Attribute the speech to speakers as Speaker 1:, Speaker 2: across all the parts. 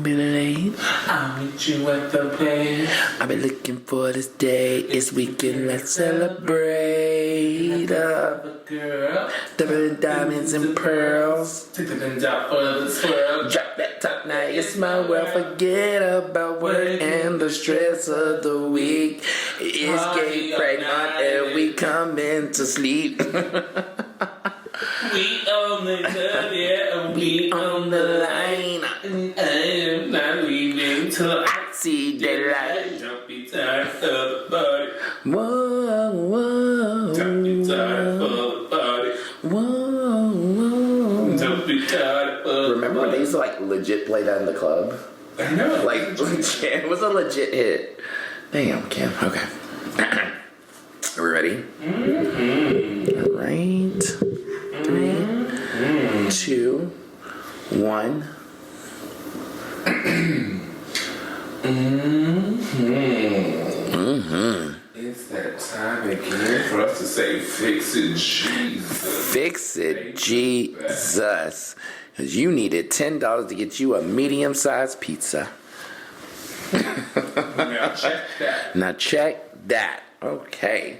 Speaker 1: be late.
Speaker 2: I'll meet you at the place.
Speaker 1: I've been looking for this day. It's weekend, let's celebrate.
Speaker 2: Girl,
Speaker 1: Double diamonds and pearls.
Speaker 2: take the pins out for the swirl.
Speaker 1: Drop that top, now it's my world. Forget about work and the stress of the week. It's gay pride month and we come in to sleep.
Speaker 2: We on the club, yeah, we on the line. I am not leaving till I
Speaker 1: See daylight.
Speaker 2: don't be tired of the party.
Speaker 1: Whoa, whoa.
Speaker 2: Don't be tired of the party.
Speaker 1: Whoa, whoa.
Speaker 2: Don't be tired of the
Speaker 1: Remember when they used to like legit play that in the club?
Speaker 2: I know.
Speaker 1: Like legit, it was a legit hit. Damn, Kim. Okay. Are we ready?
Speaker 2: Mm-hmm.
Speaker 1: All right. 3, 2, 1.
Speaker 2: It's that time again for us to say, fix it, Jesus.
Speaker 1: Fix it, Jesus. Because you needed $10 to get you a medium-sized pizza.
Speaker 2: Now check that.
Speaker 1: Now check that. Okay.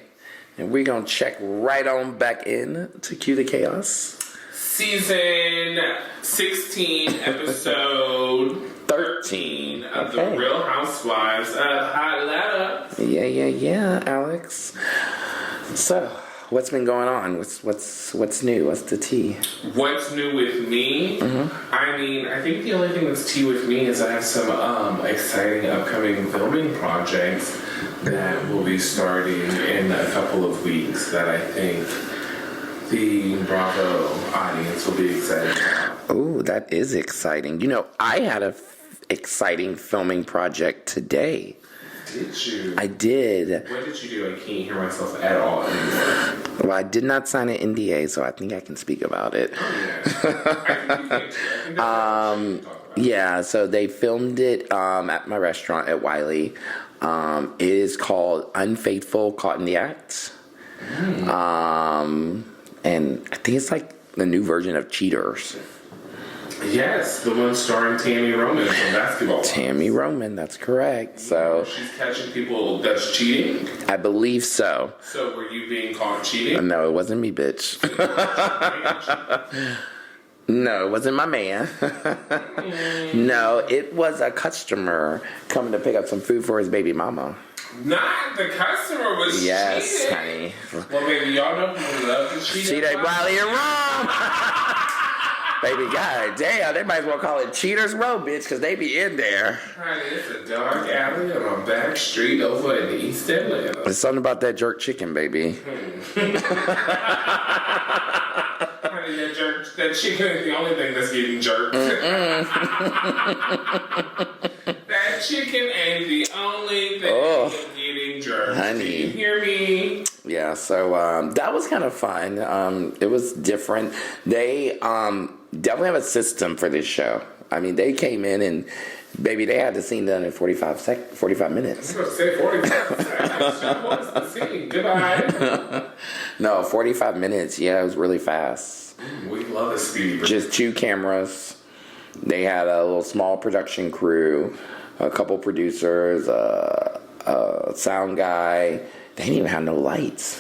Speaker 1: And we're going to check right on back in to Cue the Chaos.
Speaker 2: Season 16, episode
Speaker 1: 13
Speaker 2: of The Real Housewives of Atlanta.
Speaker 1: Yeah, Alex. So, what's been going on? What's new? What's the tea?
Speaker 2: What's new with me? I mean, I think the only thing that's tea with me is I have some exciting upcoming filming projects that will be starting in a couple of weeks that I think the Bravo audience will be excited about.
Speaker 1: Oh, that is exciting. You know, I had a exciting filming project today.
Speaker 2: Did you?
Speaker 1: I did.
Speaker 2: What did you do? I can't hear myself at all anymore.
Speaker 1: Well, I did not sign an NDA, so I think I can speak about it.
Speaker 2: Oh, yeah. I think you can too. I think that's what you should talk about.
Speaker 1: Yeah, so they filmed it at my restaurant at Wiley. It is called Unfaithful Caught in the Act. And I think it's like the new version of Cheaters.
Speaker 2: Yes, the one starring Tammy Roman from basketball.
Speaker 1: Tammy Roman, that's correct. So
Speaker 2: She's catching people that's cheating?
Speaker 1: I believe so.
Speaker 2: So were you being caught cheating?
Speaker 1: No, it wasn't me, bitch. No, it wasn't my man. No, it was a customer coming to pick up some food for his baby mama.
Speaker 2: Not the customer was
Speaker 1: Yes,
Speaker 2: cheating.
Speaker 1: honey.
Speaker 2: Well, baby, y'all know who love to cheat.
Speaker 1: Cheat ain't Wiley and Rum. Baby, god damn, they might as well call it Cheaters Row, bitch, because they be in there.
Speaker 2: Honey, it's a dark alley on a back street over in East Atlanta.
Speaker 1: There's something about that jerk chicken, baby.
Speaker 2: Honey, that chicken is the only thing that's getting jerked. That chicken ain't the only thing getting jerked.
Speaker 1: Honey.
Speaker 2: Do you hear me?
Speaker 1: Yeah, so that was kind of fun. It was different. They definitely have a system for this show. I mean, they came in and, baby, they had the scene done in 45 minutes.
Speaker 2: I was going to say 45 seconds. What's the scene? Goodbye.
Speaker 1: No, 45 minutes. Yeah, it was really fast.
Speaker 2: We love a speedy.
Speaker 1: Just 2 cameras. They had a little small production crew, a couple producers, a sound guy. They didn't even have no lights.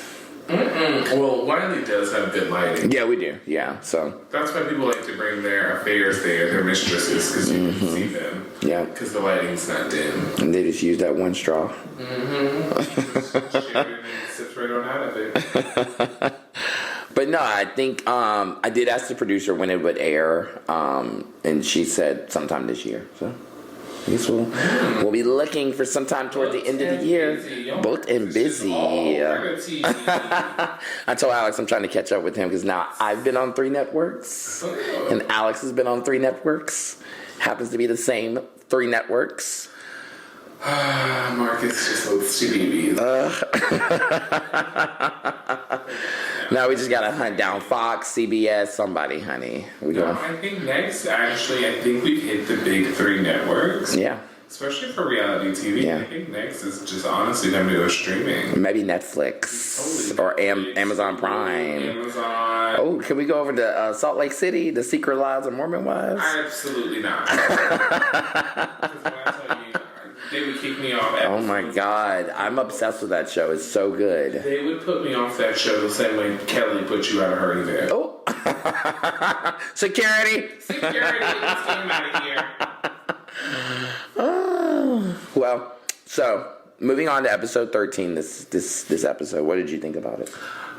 Speaker 2: Well, Wiley does have good lighting.
Speaker 1: Yeah, we do. Yeah, so.
Speaker 2: That's why people like to bring their affairs there, their mistresses, because you can see them.
Speaker 1: Yeah.
Speaker 2: Because the lighting's not dim.
Speaker 1: And they just used that one straw.
Speaker 2: Sips right on out of it.
Speaker 1: But no, I think I did ask the producer when it would air, and she said sometime this year. So I guess we'll be looking for sometime toward the end of the year. Booked and busy. I told Alex I'm trying to catch up with him because now I've been on 3 networks, and Alex has been on 3 networks. Happens to be the same 3 networks.
Speaker 2: Marcus just looks too babies.
Speaker 1: Now we just gotta hunt down Fox, CBS, somebody, honey.
Speaker 2: I think next, actually, I think we've hit the big 3 networks.
Speaker 1: Yeah.
Speaker 2: Especially for reality TV.
Speaker 1: Yeah.
Speaker 2: I think next is just honestly going to go streaming.
Speaker 1: Maybe Netflix
Speaker 2: Totally
Speaker 1: or
Speaker 2: Netflix,
Speaker 1: Amazon Prime.
Speaker 2: Amazon.
Speaker 1: Oh, can we go over to Salt Lake City, The Secret Lives of Mormon Wives?
Speaker 2: Absolutely not. Because when I tell you, they would kick me off.
Speaker 1: Oh my God, I'm obsessed with that show. It's so good.
Speaker 2: They would put me off that show the same way Kelly put you out of her event.
Speaker 1: Oh, security.
Speaker 2: Security, let's get him out of here.
Speaker 1: Oh, well, so moving on to episode 13. This episode, what did you think about it?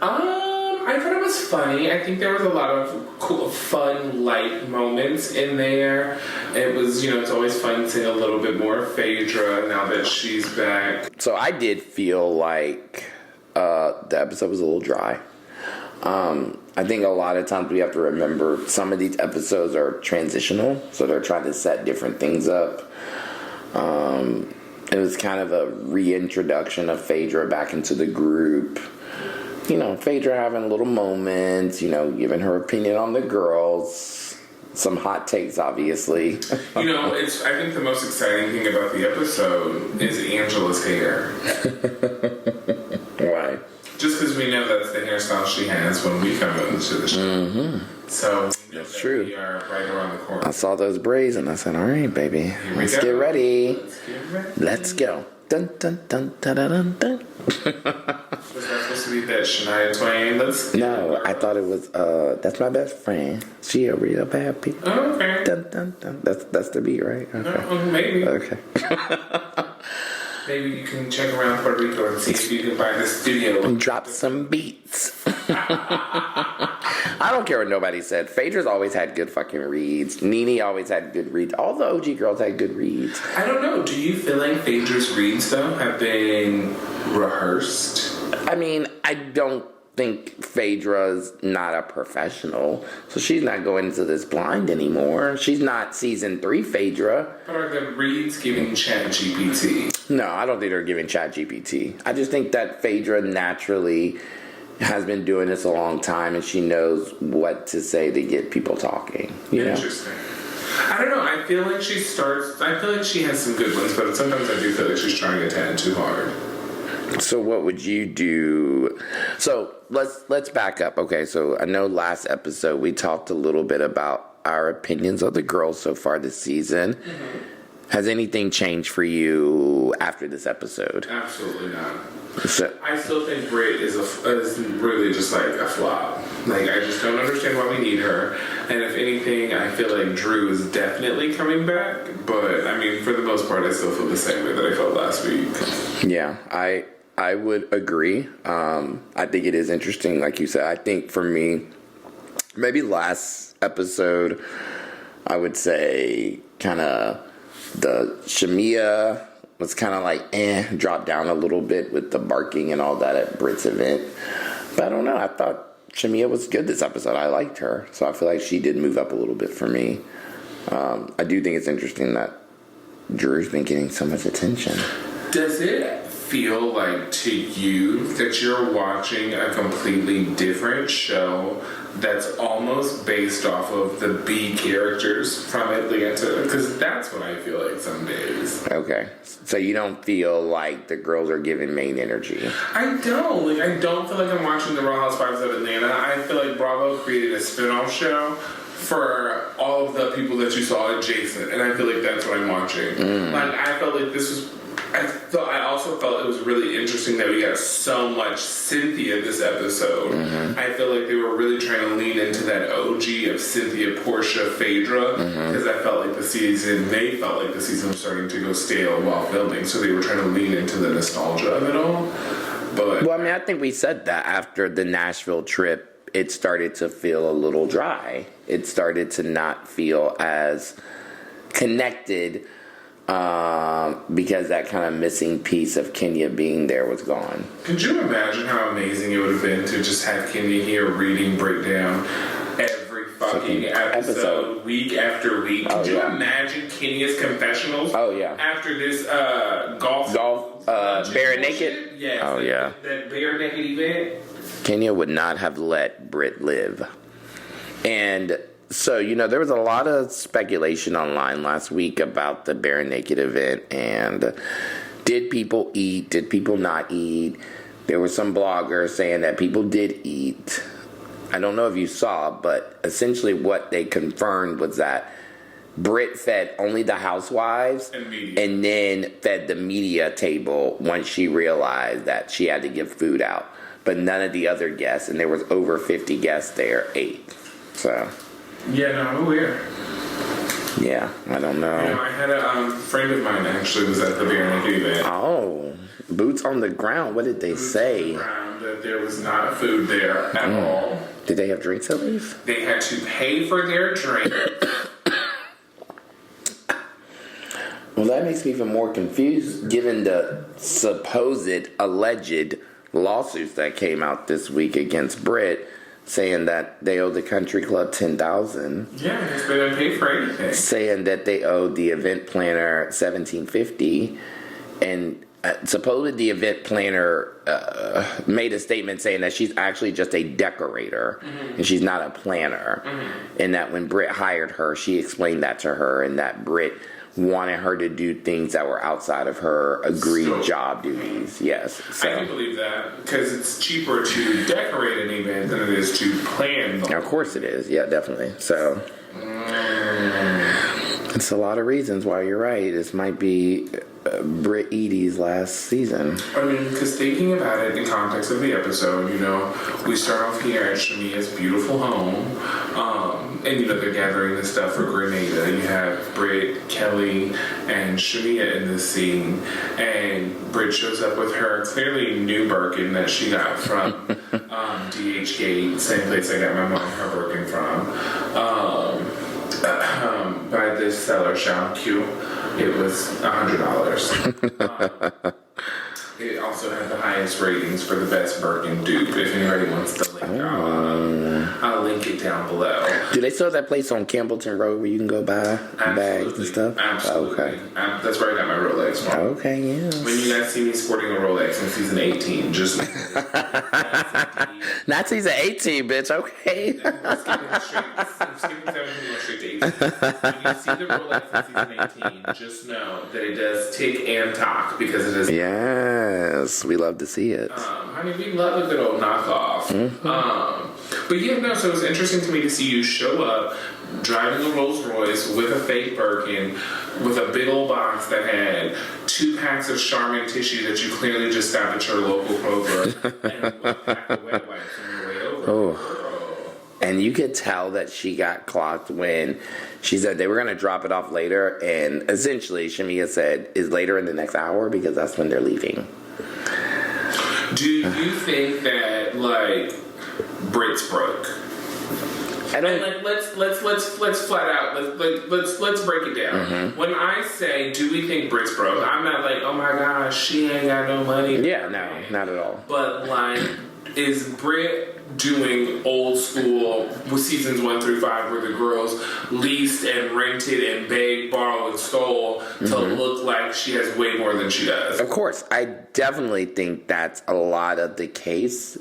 Speaker 2: I thought it was funny. I think there was a lot of cool, fun, light moments in there. It was, it's always fun seeing a little bit more of Phaedra now that she's back.
Speaker 1: So I did feel like the episode was a little dry. I think a lot of times we have to remember some of these episodes are transitional, so they're trying to set different things up. It was kind of a reintroduction of Phaedra back into the group. Phaedra having little moments, giving her opinion on the girls. Some hot takes, obviously.
Speaker 2: I think the most exciting thing about the episode is Angela's hair.
Speaker 1: Why?
Speaker 2: Just because we know that's the hairstyle she has when we come into the show.
Speaker 1: Mm-hmm.
Speaker 2: So
Speaker 1: that's true.
Speaker 2: We are right around the corner.
Speaker 1: I saw those braids and I said, all right, baby, let's get ready. Let's go. Dun, dun, dun, dun, dun, dun, dun.
Speaker 2: Was that supposed to be that Shania Twain?
Speaker 1: No, I thought it was, that's my best friend. She a real bad people.
Speaker 2: Oh, okay.
Speaker 1: Dun, dun, dun. That's the beat, right? Okay.
Speaker 2: Maybe.
Speaker 1: Okay.
Speaker 2: Maybe you can check around Puerto Rico and see if you can buy the studio.
Speaker 1: And drop some beats. I don't care what nobody said. Phaedra's always had good fucking reads. Nene always had good reads. All the OG girls had good reads.
Speaker 2: I don't know. Do you feel like Phaedra's reads, though, have been rehearsed?
Speaker 1: I mean, I don't think Phaedra's not a professional, so she's not going into this blind anymore. She's not season 3 Phaedra.
Speaker 2: But are the reads giving ChatGPT?
Speaker 1: No, I don't think they're giving ChatGPT. I just think that Phaedra naturally has been doing this a long time, and she knows what to say to get people talking.
Speaker 2: Interesting. I don't know. I feel like she has some good ones, but sometimes I do feel like she's trying a tad too hard.
Speaker 1: So what would you do? So let's back up. Okay, so I know last episode we talked a little bit about our opinions of the girls so far this season. Mm-hmm. Has anything changed for you after this episode?
Speaker 2: Absolutely not.
Speaker 1: So,
Speaker 2: I still think Britt is really just like a flop. Like, I just don't understand why we need her. And if anything, I feel like Drew is definitely coming back. But, I mean, for the most part, I still feel the same way that I felt last week.
Speaker 1: Yeah, I would agree. I think it is interesting, like you said. I think for me, maybe last episode, I would say kind of the Shamia was kind of like, dropped down a little bit with the barking and all that at Britt's event. But I don't know. I thought Shamia was good this episode. I liked her. So I feel like she did move up a little bit for me. I do think it's interesting that Drew's been getting so much attention.
Speaker 2: Does it feel like to you that you're watching a completely different show that's almost based off of the B characters from Atlanta? Because that's what I feel like some days.
Speaker 1: Okay. So you don't feel like the girls are giving main energy?
Speaker 2: I don't. Like, I don't feel like I'm watching the Real Housewives of Atlanta. I feel like Bravo created a spinoff show for all of the people that you saw adjacent, and I feel like that's what I'm watching. Like, I felt like this was... I also felt it was really interesting that we got so much Cynthia this episode. Mm-hmm. I feel like they were really trying to lean into that OG of Cynthia, Portia, Phaedra, because they felt like the season was starting to go stale while filming, so they were trying to lean into the nostalgia of it all. But
Speaker 1: well, I mean, I think we said that after the Nashville trip, it started to feel a little dry. It started to not feel as connected. Because that kind of missing piece of Kenya being there was gone.
Speaker 2: Could you imagine how amazing it would have been to just have Kenya here reading breakdown every fucking episode, week after week? Could you imagine Kenya's confessionals?
Speaker 1: Oh, yeah.
Speaker 2: After this golf
Speaker 1: bare naked?
Speaker 2: Yes.
Speaker 1: Oh, yeah.
Speaker 2: That bare naked event?
Speaker 1: Kenya would not have let Britt live. And So, there was a lot of speculation online last week about the Bare Naked event, and did people eat? Did people not eat? There were some bloggers saying that people did eat. I don't know if you saw, but essentially what they confirmed was that Britt fed only the housewives and then fed the media table once she realized that she had to give food out. But none of the other guests, and there was over 50 guests there, ate. So...
Speaker 2: Yeah, no, I'm aware.
Speaker 1: Yeah, I don't know.
Speaker 2: I had a friend of mine actually was at the Bare Naked event.
Speaker 1: Oh, boots on the ground. What did they say?
Speaker 2: Boots on the ground, that there was not food there at all.
Speaker 1: Did they have drinks at least?
Speaker 2: They had to pay for their drink.
Speaker 1: Well, that makes me even more confused, given the supposed, alleged lawsuits that came out this week against Britt, saying that they owe the country club $10,000.
Speaker 2: Yeah, because they didn't pay for anything.
Speaker 1: Saying that they owed the event planner $1,750, and supposedly the event planner made a statement saying that she's actually just a decorator and she's not a planner, and that when Britt hired her, she explained that to her, and that Britt wanted her to do things that were outside of her agreed job duties. Yes. So.
Speaker 2: I can believe that, because it's cheaper to decorate an event than it is to plan them.
Speaker 1: Of course it is. Yeah, definitely. So it's a lot of reasons why you're right. This might be Britt Edie's last season.
Speaker 2: I mean, because thinking about it in context of the episode, we start off here at Shamia's beautiful home, and they're gathering the stuff for Grenada. You have Britt, Kelly, and Shamia in this scene, and Britt shows up with her clearly new Birkin that she got from DH Gate, same place I got my mom her Birkin from, by this seller, Sean Q. It was $100. It also had the highest ratings for the best Birkin dupe. If anybody wants the link, I'll link it down below.
Speaker 1: Do they still have that place on Campbellton Road where you can go buy bags and stuff?
Speaker 2: Absolutely.
Speaker 1: Okay.
Speaker 2: That's where I got my Rolex from.
Speaker 1: Okay, yeah.
Speaker 2: When you guys see me sporting a Rolex in season 18, just...
Speaker 1: Not season 18, bitch. Okay.
Speaker 2: I'm skipping 17 going straight to 18. When you see the Rolex in season 18, just know that it does tick and tock, because it is...
Speaker 1: Yes, we love to see it.
Speaker 2: We love a good old knockoff. So it was interesting to me to see you show up driving a Rolls Royce with a fake Birkin, with a big old box that had 2 packs of Charmin tissue that you clearly just got at your local Kroger, and a pack of wet wipes on your way over.
Speaker 1: Oh. And you could tell that she got clocked when she said they were going to drop it off later, and essentially Shamia said, is later in the next hour, because that's when they're leaving.
Speaker 2: Do you think that, Britt's broke?
Speaker 1: I don't.
Speaker 2: And let's flat out let's break it down. When I say, do we think Britt's broke? I'm not like, oh my gosh, she ain't got no money.
Speaker 1: Yeah, no, not at all.
Speaker 2: But is Britt doing old school with seasons 1 through 5, where the girls leased and rented and begged, borrowed, and stole to look like she has way more than she does?
Speaker 1: Of course, I definitely think that's a lot of the case.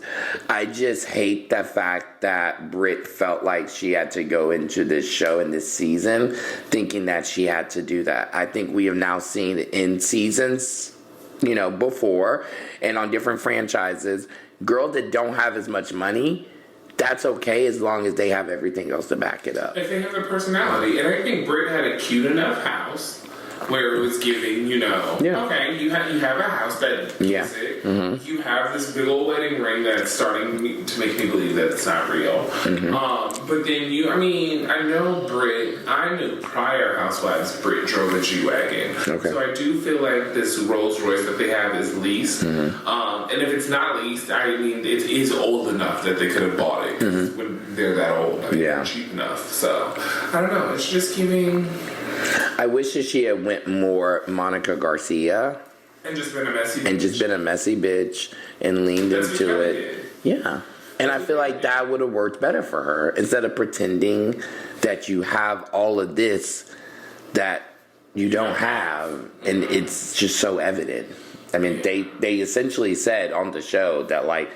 Speaker 1: I just hate the fact that Britt felt like she had to go into this show and this season thinking that she had to do that. I think we have now seen in seasons, before, and on different franchises, girls that don't have as much money, that's okay as long as they have everything else to back it up.
Speaker 2: If they have a personality. And I think Britt had a cute enough house where it was giving, okay, you have a house that gives it. You have this big old wedding ring that's starting to make me believe that it's not real. But then I know Britt, I knew prior housewives, Britt drove a G-Wagon.
Speaker 1: Okay.
Speaker 2: So I do feel like this Rolls Royce that they have is leased. And if it's not leased, it is old enough that they could have bought it when they're that old. They're cheap enough. So, I don't know. It's just giving...
Speaker 1: I wish that she had went more Monica Garcia.
Speaker 2: And just been a messy bitch.
Speaker 1: And just been a messy bitch and leaned into it. Yeah. And I feel like that would have worked better for her, instead of pretending that you have all of this that you don't have, and it's just so evident. I mean, they essentially said on the show that,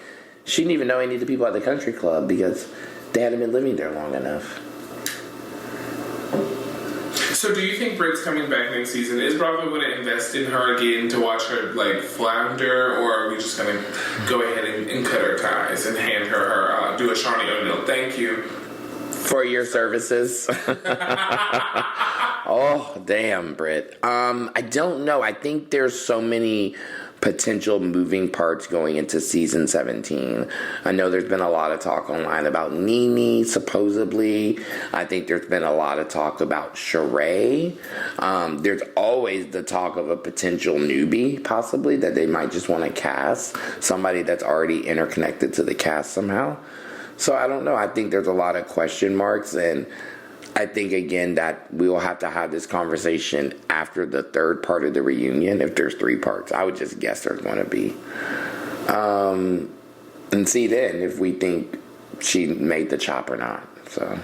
Speaker 1: she didn't even know any of the people at the country club because they hadn't been living there long enough.
Speaker 2: So do you think Britt's coming back next season? Is Bravo going to invest in her again to watch her like flounder, or are we just going to go ahead and cut her ties and hand her do a Shawnee O'Neal? Thank you
Speaker 1: for your services. Oh, damn, Britt. I don't know. I think there's so many potential moving parts going into season 17. I know there's been a lot of talk online about Nene, supposedly. I think there's been a lot of talk about Sheree. There's always the talk of a potential newbie, possibly, that they might just want to cast. Somebody that's already interconnected to the cast somehow. So I don't know. I think there's a lot of question marks, and I think, again, that we will have to have this conversation after the third part of the reunion, if there's 3 parts. I would just guess there's going to be. And see then if we think she made the chop or not. So,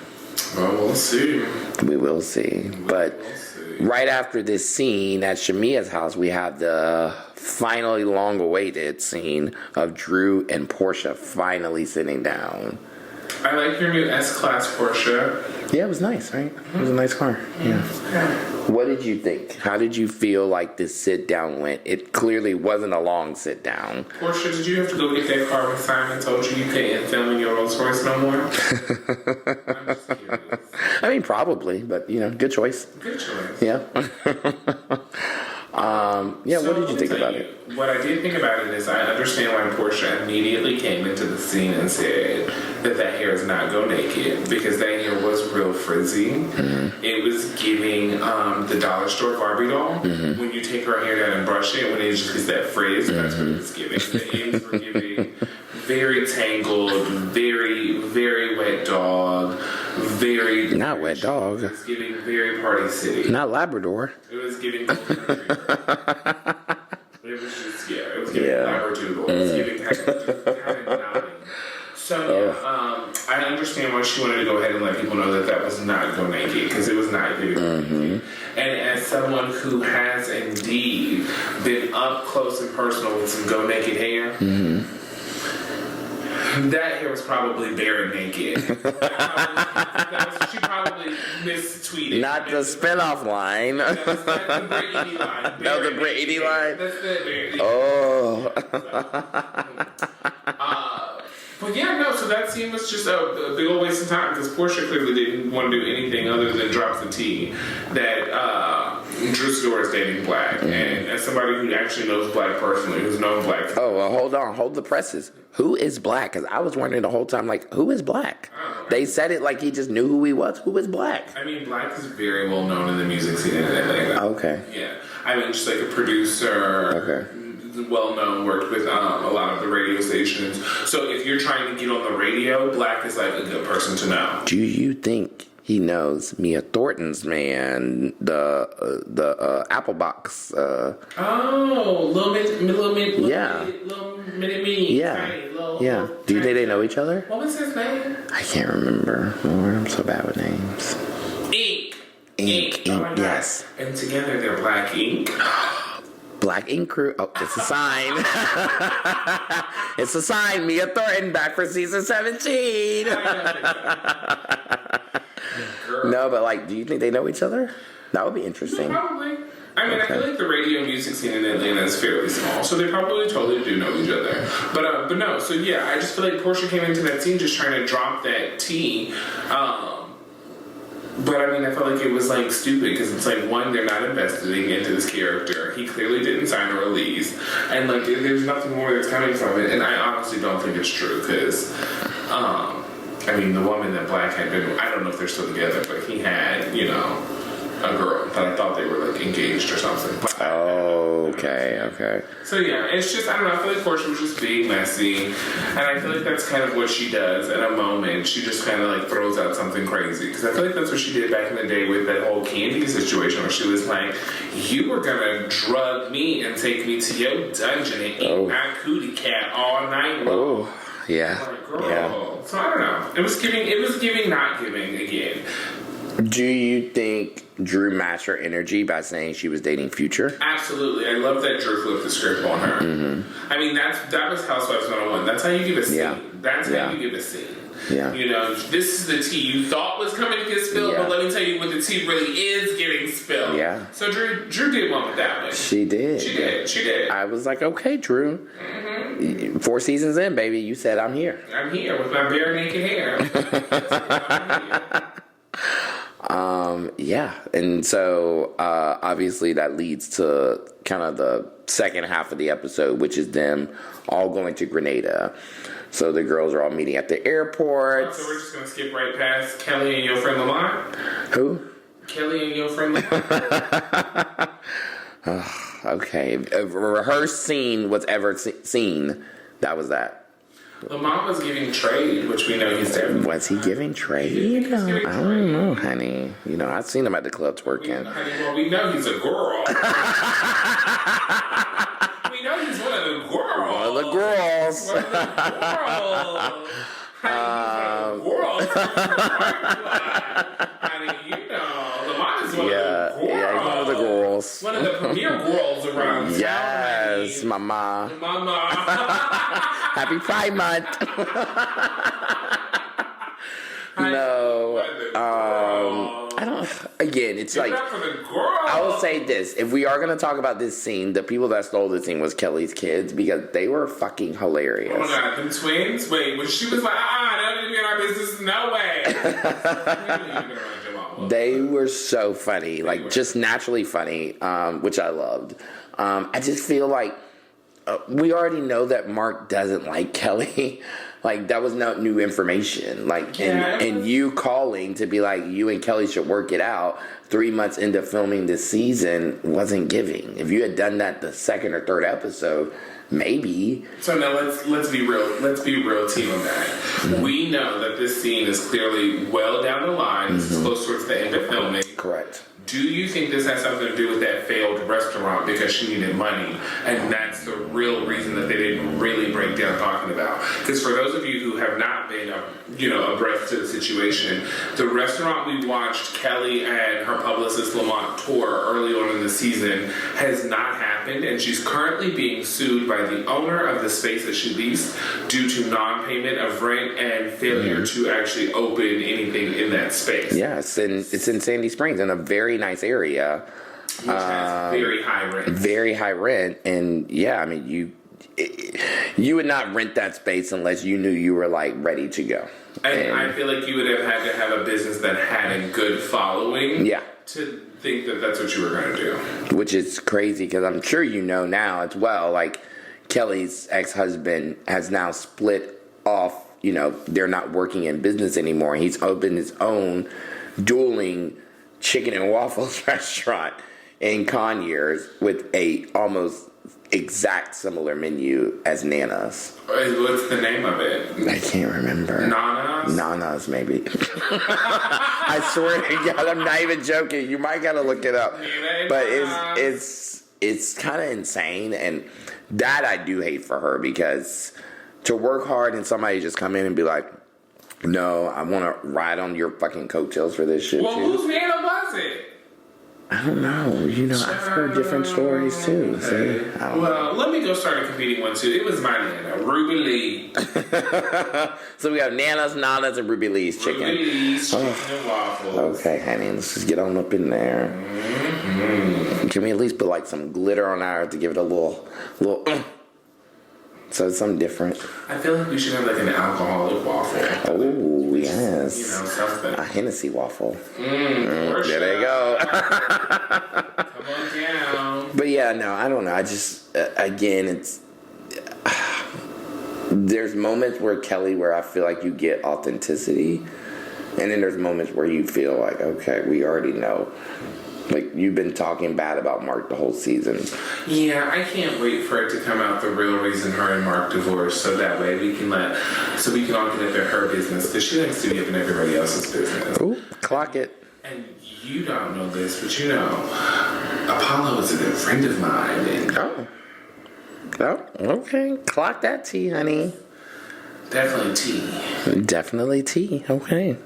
Speaker 2: well, we'll see.
Speaker 1: We will see. But right after this scene at Shamia's house, we have the finally long-awaited scene of Drew and Portia finally sitting down.
Speaker 2: I like your new S-Class Porsche.
Speaker 1: Yeah, it was nice, right? It was a nice car. Yeah. What did you think? How did you feel like this sit-down went? It clearly wasn't a long sit-down.
Speaker 2: Portia, did you have to go get that car when Simon told you couldn't film in your Rolls Royce no more? I'm just curious.
Speaker 1: I mean, probably, but, good choice.
Speaker 2: Good choice.
Speaker 1: Yeah. What did you think about it?
Speaker 2: What I did think about it is I understand why Portia immediately came into the scene and said that hair is not go naked, because that hair was real frizzy. Mm-hmm. It was giving the dollar store Barbie doll. Mm-hmm. When you take her hair down and brush it, when it just gets that frizz, that's what it's giving. The ends were giving very tangled, very, very wet dog, very...
Speaker 1: Not wet dog.
Speaker 2: It was giving very Party City.
Speaker 1: Not Labrador.
Speaker 2: It was giving golden retriever. It was just, it was giving Labradoodle. It was giving kind of nodding. So, I understand why she wanted to go ahead and let people know that was not go naked, because it was not giving naked. And as someone who has indeed been up close and personal with some go naked hair, that hair was probably bare naked. She probably mistweeted.
Speaker 1: Not the spinoff line.
Speaker 2: That's the Brittany line.
Speaker 1: That was the Brittany line?
Speaker 2: That's the
Speaker 1: Oh.
Speaker 2: But yeah, no, so that scene was just a big old waste of time, because Portia clearly didn't want to do anything other than drop the tea that Drew Sidora is dating Black. And as somebody who actually knows Black personally, who's known Black.
Speaker 1: Oh, well, hold on. Hold the presses. Who is Black? Because I was wondering the whole time, who is Black? They said it like he just knew who he was. Who is Black?
Speaker 2: I mean, Black is very well known in the music scene in Atlanta.
Speaker 1: Okay.
Speaker 2: Yeah. I mean, just like a producer.
Speaker 1: Okay.
Speaker 2: Well known, worked with a lot of the radio stations. So if you're trying to get on the radio, Black is like a good person to know.
Speaker 1: Do you think he knows Mia Thornton's man, the Apple Box?
Speaker 2: Little minute me.
Speaker 1: Yeah.
Speaker 2: Tiny, little,
Speaker 1: yeah. Do you think they know each other?
Speaker 2: What was his name?
Speaker 1: I can't remember. Lord, I'm so bad with names.
Speaker 2: Ink. Oh my God.
Speaker 1: Yes.
Speaker 2: And together they're Black Ink.
Speaker 1: Black Ink Crew. Oh, it's a sign. It's a sign. Mia Thornton back for season 17. No, but do you think they know each other? That would be interesting.
Speaker 2: Probably. I mean, I feel like the radio music scene in Atlanta is fairly small, so they probably totally do know each other. But no, so yeah, I just feel like Portia came into that scene just trying to drop that tea. But I mean, I felt like it was stupid, because it's one, they're not investing into this character. He clearly didn't sign a release, and there's nothing more that's coming from it. And I honestly don't think it's true, because I mean, the woman that Black had been, I don't know if they're still together, but he had, a girl that I thought they were engaged or something.
Speaker 1: Oh, okay.
Speaker 2: So yeah, it's just, I don't know, I feel like Portia was just being messy, and I feel like that's kind of what she does in a moment. She just kind of throws out something crazy, because I feel like that's what she did back in the day with that whole Candy situation, where she was like, you were gonna drug me and take me to your dungeon and eat my cootie cat all night long.
Speaker 1: Oh, yeah.
Speaker 2: Girl.
Speaker 1: Yeah.
Speaker 2: So I don't know. It was giving, not giving again.
Speaker 1: Do you think Drew matched her energy by saying she was dating Future?
Speaker 2: Absolutely. I love that Drew flipped the script on her. Mm-hmm. I mean, that was Housewives 101. That's how you give a scene. Yeah. That's how you give a scene.
Speaker 1: Yeah.
Speaker 2: You know, this is the tea you thought was coming to get spilled, but let me tell you what the tea really is getting spilled.
Speaker 1: Yeah.
Speaker 2: So Drew did one with that one.
Speaker 1: She did.
Speaker 2: She did.
Speaker 1: I was like, okay, Drew. 4 seasons in, baby, you said I'm here.
Speaker 2: I'm here with my bare naked hair.
Speaker 1: Yeah, and so obviously that leads to kind of the second half of the episode, which is them all going to Grenada. So the girls are all meeting at the airport.
Speaker 2: So we're just going to skip right past Kelly and your friend Lamont?
Speaker 1: Who?
Speaker 2: Kelly and your friend Lamont.
Speaker 1: Okay. A rehearsed scene was ever seen. That was that.
Speaker 2: Lamont was giving trade, which we know he's definitely.
Speaker 1: Was he giving trade? I don't know, honey. You know, I've seen him at the club twerking.
Speaker 2: Well, we know he's a girl. We know he's one of the girls.
Speaker 1: One of the girls.
Speaker 2: One of the girls. Honey, he's one of the girls. Honey, you know. Lamont is one of the girls.
Speaker 1: Yeah, he's one of the girls.
Speaker 2: One of the premier girls around town.
Speaker 1: Yes, mama. Happy Pride Month. No, I don't. Again, it's like I will say this: if we are gonna talk about this scene, the people that stole the scene was Kelly's kids because they were fucking hilarious.
Speaker 2: Oh my god, them twins! Wait, when she was like, that didn't be in our business, no way.
Speaker 1: They were so funny, like just naturally funny, which I loved. I just feel like we already know that Mark doesn't like Kelly. Like, that was not new information. Like, and you calling to be like, you and Kelly should work it out 3 months into filming this season wasn't giving. If you had done that the second or third episode, maybe.
Speaker 2: So now let's be real. Let's be real team on that. Mm-hmm. We know that this scene is clearly well down the line. This is close towards the end of filming.
Speaker 1: Correct.
Speaker 2: Do you think this has something to do with that failed restaurant because she needed money, and that's the real reason that they didn't really break down talking about? Because for those of you who have not been, abreast to the situation, the restaurant we watched Kelly and her publicist Lamont tour early on in the season has not happened, and she's currently being sued by the owner of the space that she leased due to non-payment of rent and failure to actually open anything in that space.
Speaker 1: Yes, and it's in Sandy Springs in a very nice area.
Speaker 2: Which has very high rent. Very
Speaker 1: high rent. And yeah, I mean, you would not rent that space unless you knew you were like ready to go.
Speaker 2: And I feel like you would have had to have a business that had a good following.
Speaker 1: Yeah.
Speaker 2: To think that that's what you were going to do.
Speaker 1: Which is crazy because I'm sure you know now as well, like Kelly's ex-husband has now split off, they're not working in business anymore. He's opened his own dueling chicken and waffles restaurant in Conyers with a almost exact similar menu as Nana's.
Speaker 2: What's the name of it?
Speaker 1: I can't remember. Nana's, maybe. I swear to God, I'm not even joking. You might gotta look it up. But it's kind of insane, and that I do hate for her because to work hard and somebody just come in and be like, no, I want to ride on your fucking coattails for this shit.
Speaker 2: Well, whose Nana was it?
Speaker 1: I don't know. I've heard different stories too.
Speaker 2: Okay. Well, let me go start a competing one too. It was my Nana, Ruby Lee.
Speaker 1: So we have Nana's, Nana's, and Ruby Lee's chicken.
Speaker 2: Ruby Lee's chicken and waffles.
Speaker 1: Okay, honey, let's just get on up in there. Mm-hmm. Can we at least put like some glitter on ours to give it a little so it's something different.
Speaker 2: I feel like we should have like an alcoholic waffle.
Speaker 1: Oh, yes.
Speaker 2: Something.
Speaker 1: A Hennessy waffle.
Speaker 2: There
Speaker 1: they go.
Speaker 2: Come on down.
Speaker 1: But yeah, no, I don't know. I just, again, it's... there's moments where I feel like you get authenticity. And then there's moments where you feel like, okay, we already know. Like, you've been talking bad about Mark the whole season.
Speaker 2: Yeah, I can't wait for it to come out the real reason her and Mark divorced, so that way we can all get up in her business, because she likes to be up in everybody else's business.
Speaker 1: Ooh, clock it.
Speaker 2: And you don't know this, but Apollo is a good friend of mine. And
Speaker 1: Oh, okay. Clock that tea, honey.
Speaker 2: Definitely tea. Okay.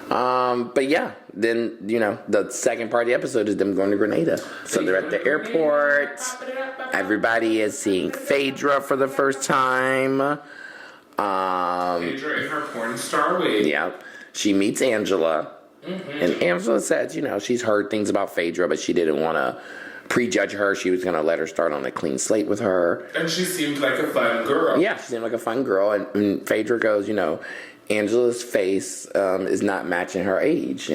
Speaker 1: But yeah, then, the second part of the episode is them going to Grenada. So they're at the airport. Everybody is seeing Phaedra for the first time.
Speaker 2: Phaedra in her porn star wig.
Speaker 1: Yeah. She meets Angela. And Angela says, she's heard things about Phaedra, but she didn't want to prejudge her. She was going to let her start on a clean slate with her.
Speaker 2: And she seemed like a fun girl.
Speaker 1: Yeah, she seemed like a fun girl. And Phaedra goes, Angela's face is not matching her age.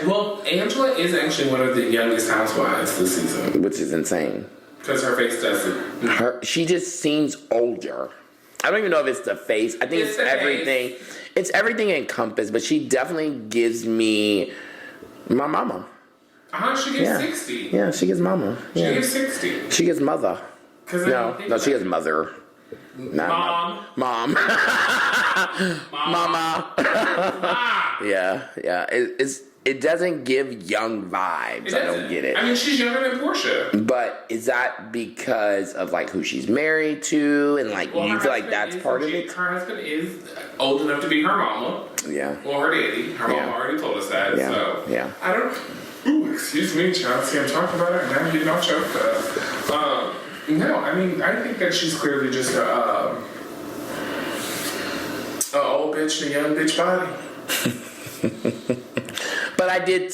Speaker 2: Well, Angela is actually one of the youngest housewives this season.
Speaker 1: Which is insane.
Speaker 2: Because her face doesn't.
Speaker 1: She just seems older. I don't even know if it's the face. I think it's everything. Face. It's everything encompassed, but she definitely gives me my mama.
Speaker 2: She gives 60.
Speaker 1: Yeah, she gives mama.
Speaker 2: She gives 60.
Speaker 1: She gives mother. No, she gives mother.
Speaker 2: Mom.
Speaker 1: Mama. Yeah. It doesn't give young vibes. I don't get it.
Speaker 2: I mean, she's younger than Portia.
Speaker 1: But is that because of who she's married to, and you feel like that's part of it?
Speaker 2: Her husband is old enough to be her mama.
Speaker 1: Yeah.
Speaker 2: Well, her daddy. Her mama already told us that.
Speaker 1: Yeah.
Speaker 2: So
Speaker 1: yeah.
Speaker 2: I don't. Ooh, excuse me, Chelsea. I'm talking about it, and I'm getting all choked up. No, I mean, I think that she's clearly just a old bitch in a young bitch body.
Speaker 1: But I did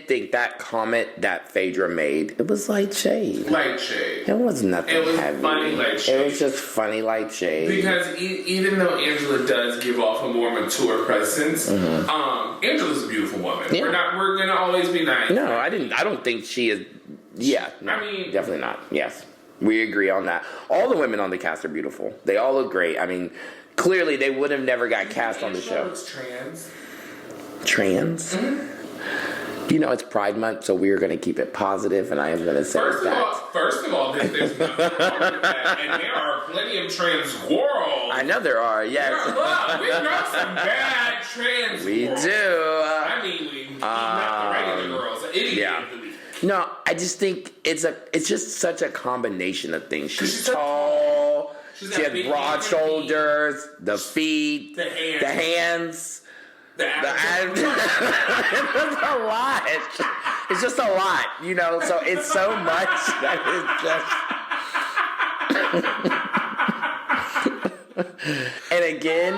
Speaker 1: think that comment that Phaedra made, it was light shade.
Speaker 2: Light shade.
Speaker 1: It was nothing heavy.
Speaker 2: It was funny light shade.
Speaker 1: It was just funny light shade.
Speaker 2: Because even though Angela does give off a more mature presence, Angela's a beautiful woman.
Speaker 1: Yeah.
Speaker 2: We're gonna always be nice.
Speaker 1: No, I don't think she is. Yeah, no, I mean, definitely not. Yes, we agree on that. All the women on the cast are beautiful. They all look great. I mean, clearly they would have never got cast on the show.
Speaker 2: Looks trans.
Speaker 1: Trans? Mm-hmm. It's Pride Month, so we're going to keep it positive, and I am going to say
Speaker 2: First of all, there's nothing wrong with that, and there are plenty of trans girls.
Speaker 1: I know there are, yes.
Speaker 2: We got some bad trans
Speaker 1: We
Speaker 2: girls.
Speaker 1: do.
Speaker 2: I mean, we not the regular girls.
Speaker 1: Yeah. No, I just think it's just such a combination of things. She's tall. She has broad shoulders, the feet, the hands. It's a lot. It's just a lot, so it's so much that it's just. And again,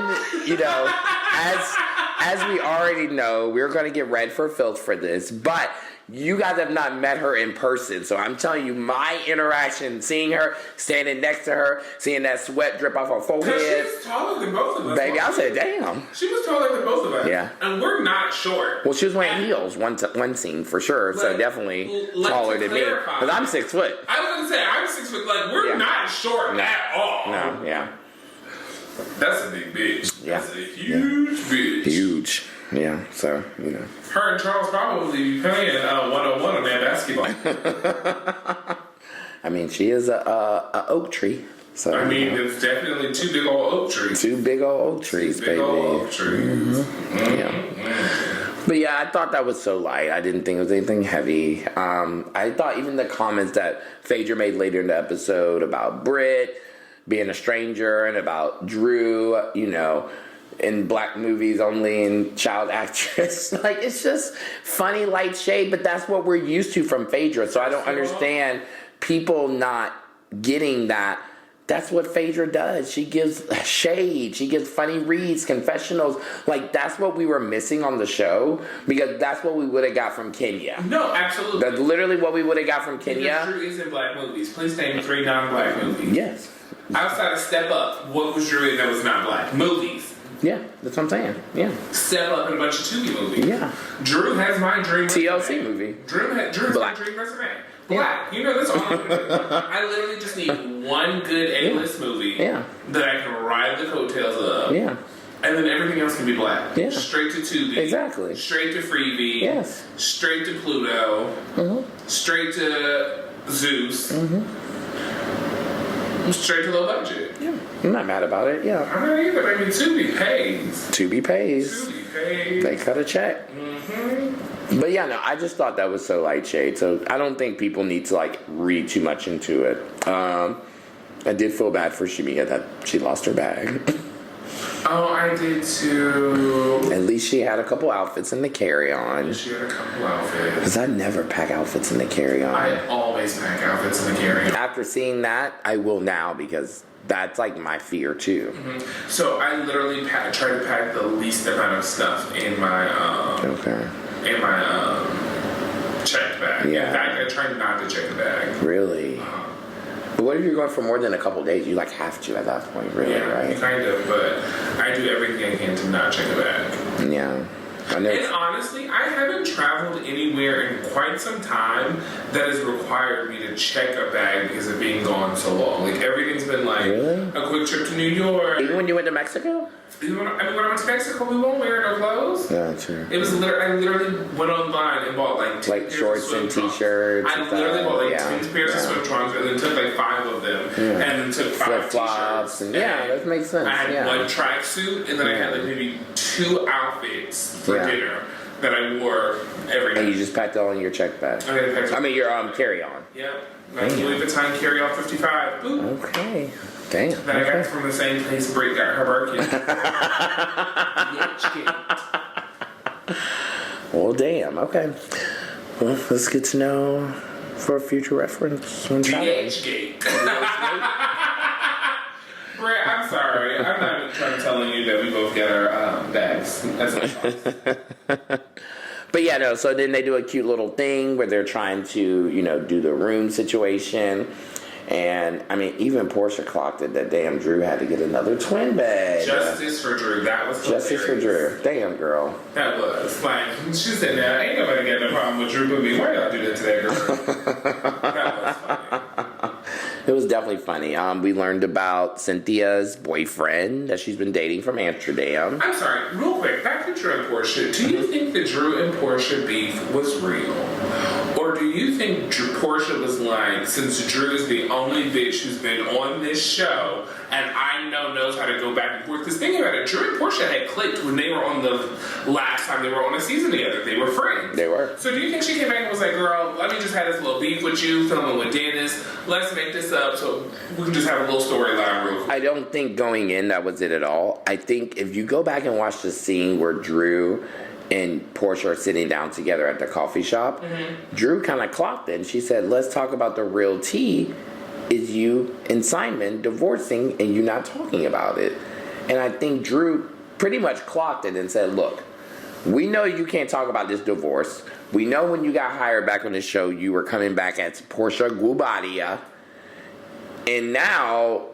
Speaker 1: as we already know, we're going to get red for filth for this, but you guys have not met her in person, so I'm telling you, my interaction, seeing her, standing next to her, seeing that sweat drip off her forehead.
Speaker 2: Because she was taller than both of us.
Speaker 1: Baby, I said, damn.
Speaker 2: She was taller than both of us.
Speaker 1: Yeah.
Speaker 2: And we're not short.
Speaker 1: Well, she was wearing heels one scene for sure, so definitely taller than me. Because I'm 6 foot.
Speaker 2: I was going to say, I'm 6 foot. We're not short at all.
Speaker 1: No, yeah.
Speaker 2: That's a big bitch.
Speaker 1: Yeah.
Speaker 2: That's a huge bitch.
Speaker 1: Huge. Yeah, so,
Speaker 2: Her and Charles probably be playing 101 on that basketball.
Speaker 1: I mean, she is a oak tree. So
Speaker 2: I mean, it's definitely two big old oak trees.
Speaker 1: Two big old oak trees, baby.
Speaker 2: Old oak trees.
Speaker 1: Mm-hmm. Yeah. But yeah, I thought that was so light. I didn't think it was anything heavy. I thought even the comments that Phaedra made later in the episode about Britt being a stranger and about Drew, in black movies only and child actress. It's just funny light shade, but that's what we're used to from Phaedra. So I don't understand people not getting that. That's what Phaedra does. She gives shade. She gives funny reads, confessionals. That's what we were missing on the show, because that's what we would have got from Kenya.
Speaker 2: No, absolutely.
Speaker 1: That's literally what we would have got from Kenya.
Speaker 2: Drew is in black movies. Please name 3 non-black movies.
Speaker 1: Yes.
Speaker 2: Outside of Step Up, what was Drew in that was not black? Movies.
Speaker 1: Yeah, that's what I'm saying. Yeah.
Speaker 2: Step Up in a bunch of Tubi movies.
Speaker 1: Yeah.
Speaker 2: Drew has my dream resume.
Speaker 1: TLC movie.
Speaker 2: Drew has my dream resume. Black. Yeah. That's all I'm doing. I literally just need one good A-list movie that I can ride the coattails of.
Speaker 1: Yeah.
Speaker 2: And then everything else can be black. Yeah. Straight to Tubi.
Speaker 1: Exactly.
Speaker 2: Straight to Freebie.
Speaker 1: Yes.
Speaker 2: Straight to Pluto. Mm-hmm. Straight to Zeus. Mm-hmm. Straight to low budget.
Speaker 1: Yeah. I'm not mad about it. Yeah.
Speaker 2: I'm not either. I mean, Tubi pays.
Speaker 1: Tubi pays. They cut a check. Mm-hmm. But yeah, no, I just thought that was so light shade. So I don't think people need to read too much into it. I did feel bad for Shamia that she lost her bag.
Speaker 2: Oh, I did too.
Speaker 1: At least she had a couple outfits in the carry-on.
Speaker 2: She had a couple outfits.
Speaker 1: Because I never pack outfits in the carry-on.
Speaker 2: I always pack outfits in the carry-on.
Speaker 1: After seeing that, I will now because that's like my fear too.
Speaker 2: Mm-hmm. So I literally try to pack the least amount of stuff in my checked bag.
Speaker 1: Yeah.
Speaker 2: In fact, I try not to check the bag.
Speaker 1: Really? But what if you're going for more than a couple days? You like have to at that point, really,
Speaker 2: Yeah,
Speaker 1: right?
Speaker 2: kind of, but I do everything I can to not check the bag.
Speaker 1: Yeah. I know.
Speaker 2: And honestly, I haven't traveled anywhere in quite some time that has required me to check a bag because of being gone so long. Like, everything's been like
Speaker 1: Really?
Speaker 2: a quick trip to New York.
Speaker 1: Even when you went to Mexico?
Speaker 2: When I went to Mexico, we won't wear no clothes.
Speaker 1: Yeah, true.
Speaker 2: It was I literally went online and bought like 10 pairs
Speaker 1: shorts
Speaker 2: of swim
Speaker 1: and
Speaker 2: trunks.
Speaker 1: t-shirts.
Speaker 2: I literally bought like 10 pairs of swim trunks and then took like 5 of them and then took 5
Speaker 1: flip-flops
Speaker 2: t-shirts.
Speaker 1: and that makes sense.
Speaker 2: I had
Speaker 1: yeah.
Speaker 2: one tracksuit and then I had like maybe 2 outfits for dinner that I wore every night.
Speaker 1: And you just packed it all in your check bag. Your carry-on.
Speaker 2: Yep. Like Louis Vuitton carry-on 55. Boop.
Speaker 1: Okay. Damn.
Speaker 2: That I got from the same place Brit got her Birkin.
Speaker 1: Well, damn. Okay. Well, that's good to know for future reference when traveling.
Speaker 2: DHgate. Brit, I'm sorry. I'm not even trying to tell you that we both get our bags. That's
Speaker 1: But yeah, no, so then they do a cute little thing where they're trying to, do the room situation. And, I mean, even Portia clocked it that damn Drew had to get another twin bed.
Speaker 2: Justice for Drew. That was hilarious.
Speaker 1: Justice for Drew. Damn, girl.
Speaker 2: That was. Like, she said, now, ain't nobody got no problem with Drew but me. Why y'all do that to that girl? That was funny.
Speaker 1: It was definitely funny. We learned about Cynthia's boyfriend that she's been dating from Amsterdam.
Speaker 2: I'm sorry, real quick, back to Drew and Portia. Do you think the Drew and Portia beef was real? Or do you think Portia was like, since Drew is the only bitch who's been on this show, and I knows how to go back and forth? Because think about it, Drew and Portia had clicked when they were on the last time they were on a season together. They were friends.
Speaker 1: They were.
Speaker 2: So do you think she came back and was like, girl, let me just have this little beef with you, filming with Dennis. Let's make this up so we can just have a little storyline real quick.
Speaker 1: I don't think going in that was it at all. I think if you go back and watch the scene where Drew and Portia are sitting down together at the coffee shop, Drew kind of clocked it and she said, let's talk about the real tea. Is you and Simon divorcing and you not talking about it? And I think Drew pretty much clocked it and said, look, we know you can't talk about this divorce. We know when you got hired back on the show, you were coming back as Portia Gubadia. And now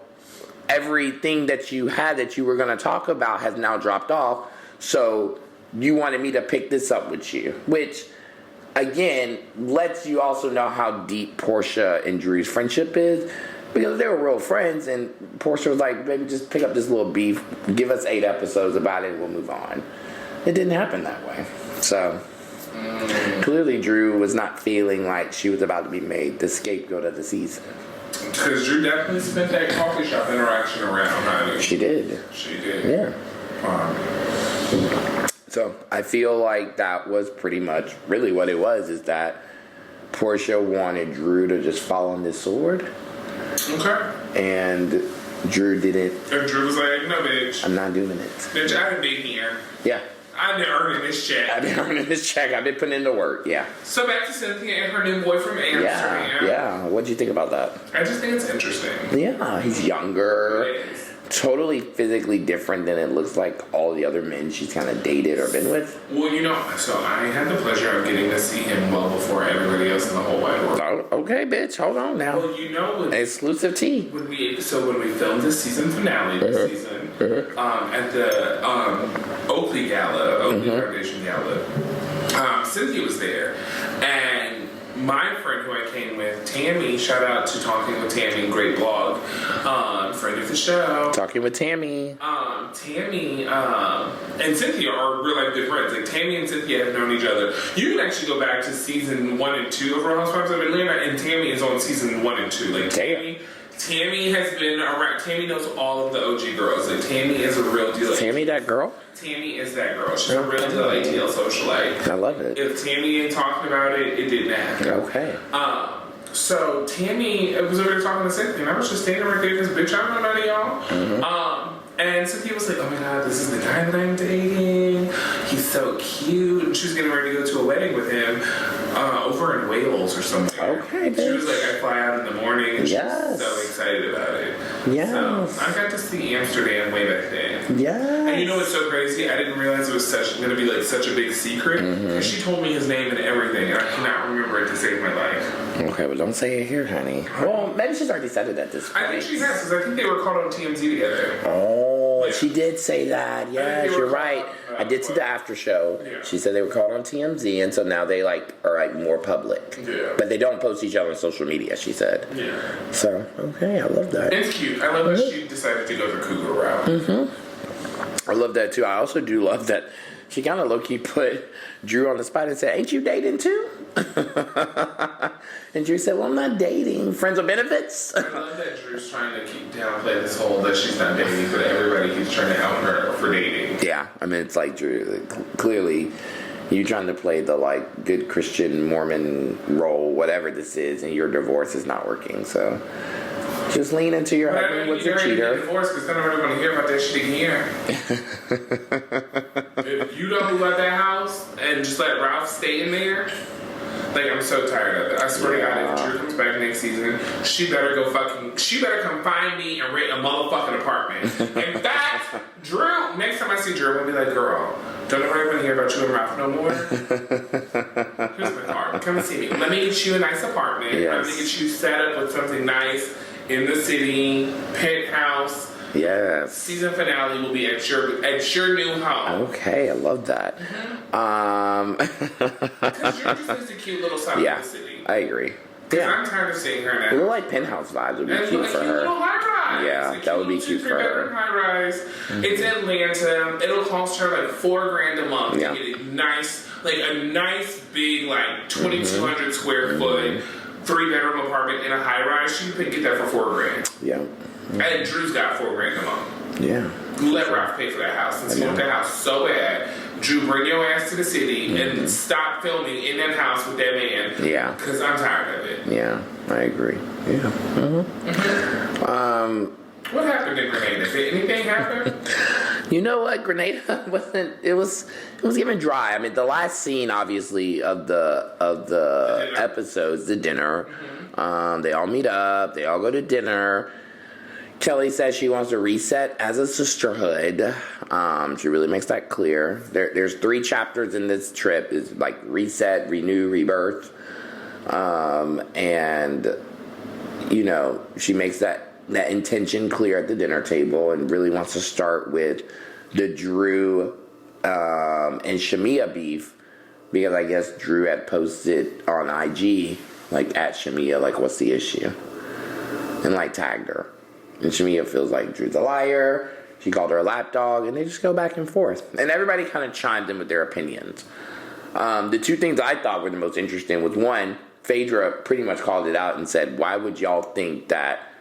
Speaker 1: everything that you had that you were going to talk about has now dropped off. So you wanted me to pick this up with you, which again lets you also know how deep Portia and Drew's friendship is, because they were real friends, and Portia was like, baby, just pick up this little beef, give us 8 episodes about it and we'll move on. It didn't happen that way. So clearly Drew was not feeling like she was about to be made the scapegoat of the season.
Speaker 2: Because Drew definitely spent that coffee shop interaction around, honey.
Speaker 1: She did.
Speaker 2: She did.
Speaker 1: Yeah. So I feel like that was pretty much really what it was, is that Portia wanted Drew to just fall on this sword.
Speaker 2: Okay.
Speaker 1: And Drew didn't.
Speaker 2: And Drew was like, no, bitch.
Speaker 1: I'm not doing it.
Speaker 2: Bitch, I've been here.
Speaker 1: Yeah.
Speaker 2: I've been earning this check.
Speaker 1: I've been earning this check. I've been putting in the work. Yeah.
Speaker 2: So back to Cynthia and her new boy from Amsterdam.
Speaker 1: Yeah. What'd you think about that?
Speaker 2: I just think it's interesting.
Speaker 1: Yeah. He's younger.
Speaker 2: It is.
Speaker 1: Totally physically different than it looks like all the other men she's kind of dated or been with.
Speaker 2: Well, so I had the pleasure of getting to see him well before everybody else in the whole wide world.
Speaker 1: Oh, okay, bitch. Hold on now.
Speaker 2: Well,
Speaker 1: exclusive tea.
Speaker 2: When we filmed the season finale this season, at the Oakley Foundation Gala, Cynthia was there, and my friend who I came with, Tammy, shout out to Talking with Tammy, great blog, friend of the show.
Speaker 1: Talking with Tammy.
Speaker 2: Tammy and Cynthia are real life good friends. Like, Tammy and Cynthia have known each other. You can actually go back to season 1 and 2 of Real Housewives of Atlanta, and Tammy is on season 1 and 2. Like, Tammy has been around. Tammy knows all of the OG girls. Like, Tammy is a real deal.
Speaker 1: Tammy, that girl?
Speaker 2: Tammy is that girl. She's a real deal ATL socialite.
Speaker 1: I love it.
Speaker 2: If Tammy ain't talking about it, it didn't happen.
Speaker 1: Okay.
Speaker 2: So Tammy was over there talking to Cynthia, and I was just standing right there because, bitch, I don't know none of y'all. And Cynthia was like, oh my god, this is the guy that I'm dating. He's so cute. And she was getting ready to go to a wedding with him over in Wales or something.
Speaker 1: Okay,
Speaker 2: She was like, I fly out in the morning. And she was so excited about it.
Speaker 1: Yes.
Speaker 2: So I got to see Amsterdam way back then.
Speaker 1: Yes.
Speaker 2: And you know what's so crazy? I didn't realize it was going to be like such a big secret. And she told me his name and everything. And I cannot remember it to save my life.
Speaker 1: Okay, well, don't say it here, honey. Well, maybe she's already said it at this point.
Speaker 2: I think she has, because I think they were called on TMZ together.
Speaker 1: Oh,
Speaker 2: Yeah.
Speaker 1: she did say that. Yes, you're right. I did see the after show.
Speaker 2: Yeah.
Speaker 1: She said they were called on TMZ, and so now they are more public.
Speaker 2: Yeah.
Speaker 1: But they don't post each other on social media, she said.
Speaker 2: Yeah.
Speaker 1: So, okay, I love that.
Speaker 2: It's cute. I love that she decided to go the cougar route.
Speaker 1: I love that too. I also do love that she kind of low-key put Drew on the spot and said, ain't you dating too? And Drew said, well, I'm not dating. Friends with benefits?
Speaker 2: I love that Drew's trying to keep downplay this whole that she's not dating, but everybody keeps trying to out her for dating.
Speaker 1: Yeah, I mean, it's like Drew, clearly you trying to play the like good Christian Mormon role, whatever this is, and your divorce is not working. So just lean into your husband was a cheater.
Speaker 2: Divorce, because then I don't want to hear about that shit again. If you don't move out that house and just let Ralph stay in there, like, I'm so tired of it. I swear to God, if Drew comes back next season, she better come find me and rent a motherfucking apartment. In fact, Drew, next time I see Drew, I'm gonna be like, girl, don't nobody want to hear about you and Ralph no more. Here's my card. Come and see me. Let me get you a nice apartment.
Speaker 1: Yes.
Speaker 2: Let me get you set up with something nice in the city, penthouse.
Speaker 1: Yes.
Speaker 2: Season finale will be at your new home.
Speaker 1: Okay, I love that.
Speaker 2: Because you're just a cute little side of the city.
Speaker 1: I agree.
Speaker 2: Yeah. I'm tired of seeing her now.
Speaker 1: A little like penthouse vibes would be cute for her.
Speaker 2: Little high rise.
Speaker 1: Yeah, that would be cute for her.
Speaker 2: High rise. It's Atlanta. It'll cost her like $4,000 a month to get a nice big like 2,200 square foot 3-bedroom apartment in a high rise. She can get that for $4,000.
Speaker 1: Yeah.
Speaker 2: And Drew's got $4,000 a month.
Speaker 1: Yeah.
Speaker 2: Let Ralph pay for that house. Since you want that house so bad, Drew, bring your ass to the city and stop filming in that house with that man. Yeah. Because I'm tired of it.
Speaker 1: Yeah, I agree. Yeah.
Speaker 2: What happened to Grenada? Did anything happen?
Speaker 1: You know what? Grenada wasn't. It was given dry. I mean, the last scene, obviously, of the episodes, the dinner. They all meet up. They all go to dinner. Kelly says she wants to reset as a sisterhood. She really makes that clear. There's 3 chapters in this trip. It's like reset, renew, rebirth. And, you know, she makes that intention clear at the dinner table and really wants to start with the Drew and Shamia beef. Because I guess Drew had posted on IG, like, at Shamia, like, what's the issue? And, like, tagged her. And Shamia feels like Drew's a liar. She called her a lapdog, and they just go back and forth. And everybody kind of chimed in with their opinions. The 2 things I thought were the most interesting was, one, Phaedra pretty much called it out and said, why would y'all think that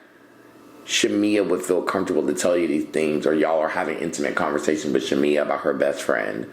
Speaker 1: Shamia would feel comfortable to tell you these things, or y'all are having intimate conversations with Shamia about her best friend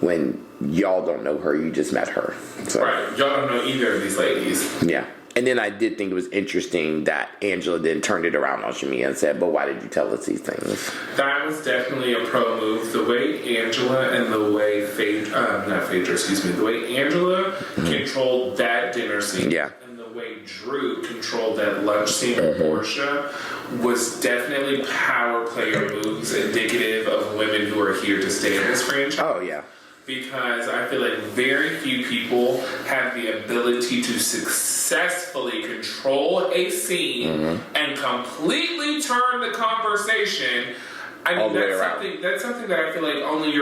Speaker 1: when y'all don't know her, you just met her. So,
Speaker 2: right, y'all don't know either of these ladies.
Speaker 1: Yeah. And then I did think it was interesting that Angela then turned it around on Shamia and said, but why did you tell us these things?
Speaker 2: That was definitely a pro move. The way Angela and the way the way Angela controlled that dinner scene.
Speaker 1: Yeah.
Speaker 2: And the way Drew controlled that lunch scene with Portia was definitely power player moves indicative of women who are here to stay in this franchise.
Speaker 1: Oh, yeah.
Speaker 2: Because I feel like very few people have the ability to successfully control a scene and completely turn the conversation. I mean, that's something that I feel like only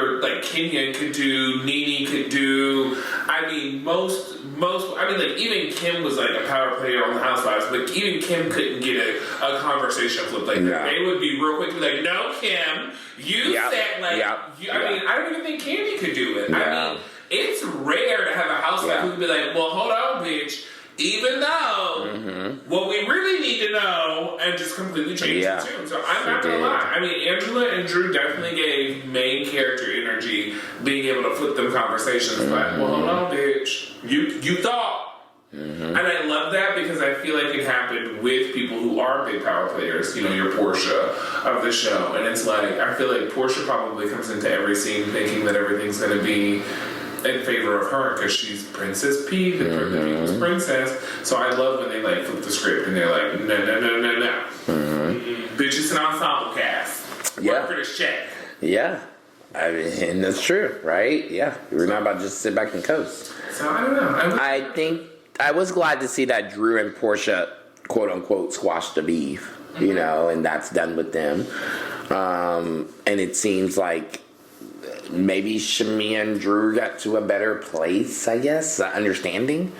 Speaker 2: Kenyon could do, Nene could do. I mean, like even Kim was like a power player on the Housewives, but even Kim couldn't get a conversation flipped like that. They would be real quick to be like, no, Kim, you said like, I mean, I don't even think Candy could do it. I mean, it's rare to have a housewife who could be like, well, hold on, bitch. Even though what we really need to know, and just completely change the tune. So I'm not gonna lie. I mean, Angela and Drew definitely gave main character energy, being able to flip them conversations. But well, hold on, bitch. You thought And I love that because I feel like it happened with people who are big power players, you know, your Portia of the show. And it's like, I feel like Portia probably comes into every scene thinking that everything's going to be in favor of her because she's Princess P, the people's princess. So I love when they like flip the script and they're like, no. Bitch, it's an ensemble cast. Work for this check.
Speaker 1: Yeah. I mean, and that's true, right? Yeah. We're not about to just sit back and coast.
Speaker 2: So I don't know.
Speaker 1: I think I was glad to see that Drew and Portia, quote unquote, squashed the beef, you know, and that's done with them. And it seems like maybe Shamia and Drew got to a better place, I guess, understanding.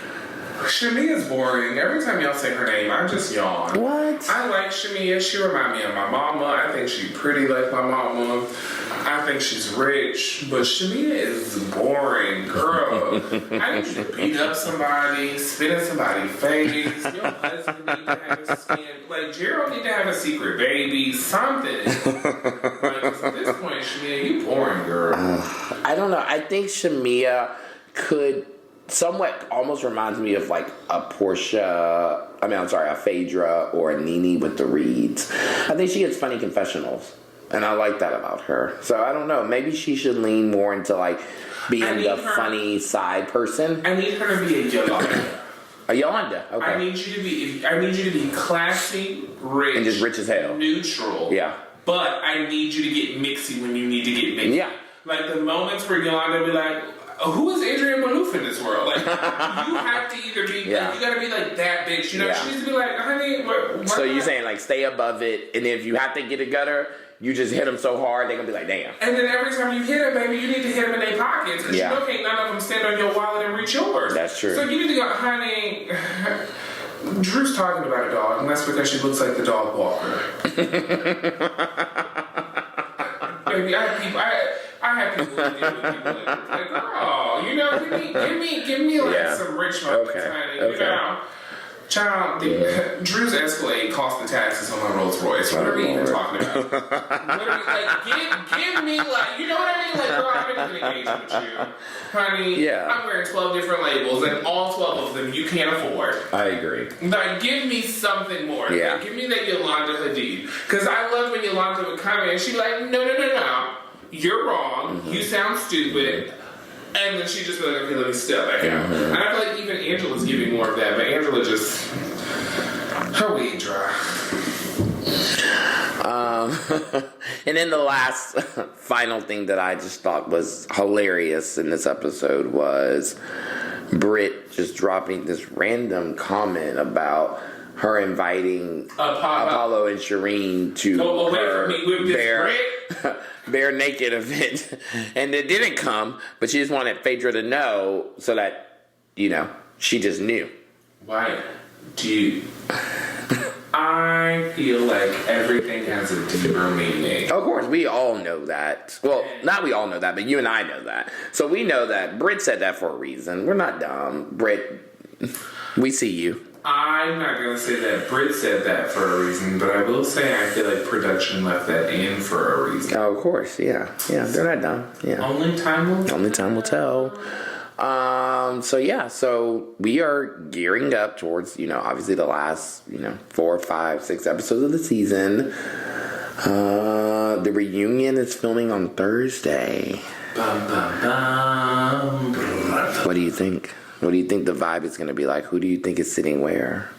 Speaker 2: Shamia's boring. Every time y'all say her name, I just yawn.
Speaker 1: What?
Speaker 2: I like Shamia. She reminds me of my mama. I think she's pretty like my mama. I think she's rich. But Shamia is boring, girl. I need you to beat up somebody, spit in somebody's face. Your husband need to have a skin. Like, Gerald need to have a secret baby. Something. Like, at this point, Shamia, you boring, girl.
Speaker 1: I don't know. I think Shamia could somewhat almost reminds me of like a Phaedra or a Nene with the reeds. I think she gets funny confessionals, and I like that about her. So I don't know. Maybe she should lean more into like being the funny side person.
Speaker 2: I need her to be a Yolanda.
Speaker 1: A Yolanda. Okay.
Speaker 2: I need you to be classy, rich,
Speaker 1: and just rich as hell,
Speaker 2: neutral.
Speaker 1: Yeah.
Speaker 2: But I need you to get mixy when you need to get mixy.
Speaker 1: Yeah.
Speaker 2: Like the moments where Yolanda be like, who is Adrienne Malouf in this world? Like, you have to either be, like, you gotta be like that bitch. You know, she needs to be like, honey, what
Speaker 1: so you're saying like stay above it, and if you have to get a gutter, you just hit them so hard they're gonna be like, damn.
Speaker 2: And then every time you hit them, baby, you need to hit them in their pockets. Because you know, can't none of them stand on your wallet and reach yours. That's true. So you need to go, honey. Drew's talking about a dog, and that's because she looks like the dog walker. Baby, I have people who deal with people like, girl, you know, give me like some rich moments, honey. You know, child, Drew's Escalade cost the taxes on my Rolls Royce. What are we even talking about? Give me like, you know what I mean? Like, girl, I'm in an engagement with you, honey. I'm wearing 12 different labels, and all 12 of them you can't afford.
Speaker 1: I agree.
Speaker 2: Like, give me something more. Like, give me that Yolanda Hadid, because I love when Yolanda would come in and she'd be like, no. You're wrong. You sound stupid. And then she just be like, okay, let me step back out. And I feel like even Angela's giving more of that, but Angela just, her weed dry.
Speaker 1: And then the last final thing that I just thought was hilarious in this episode was Britt just dropping this random comment about her inviting Apollo and Shireen to her bare naked event, and it didn't come, but she just wanted Phaedra to know so that, you know, she just knew.
Speaker 2: Why do you... I feel like everything has a deeper meaning.
Speaker 1: Of course, we all know that. Well, not we all know that, but you and I know that. So we know that Britt said that for a reason. We're not dumb. Britt, we see you.
Speaker 2: I'm not going to say that Britt said that for a reason, but I will say I feel like production left that in for a reason.
Speaker 1: Oh, of course, yeah. Yeah, they're not dumb. Yeah.
Speaker 2: Only time will tell.
Speaker 1: So we are gearing up towards, you know, obviously the last, 4, 5, 6 episodes of the season. The reunion is filming on Thursday.
Speaker 2: Bum, bum, bum.
Speaker 1: What do you think? What do you think the vibe is going to be like? Who do you think is sitting where?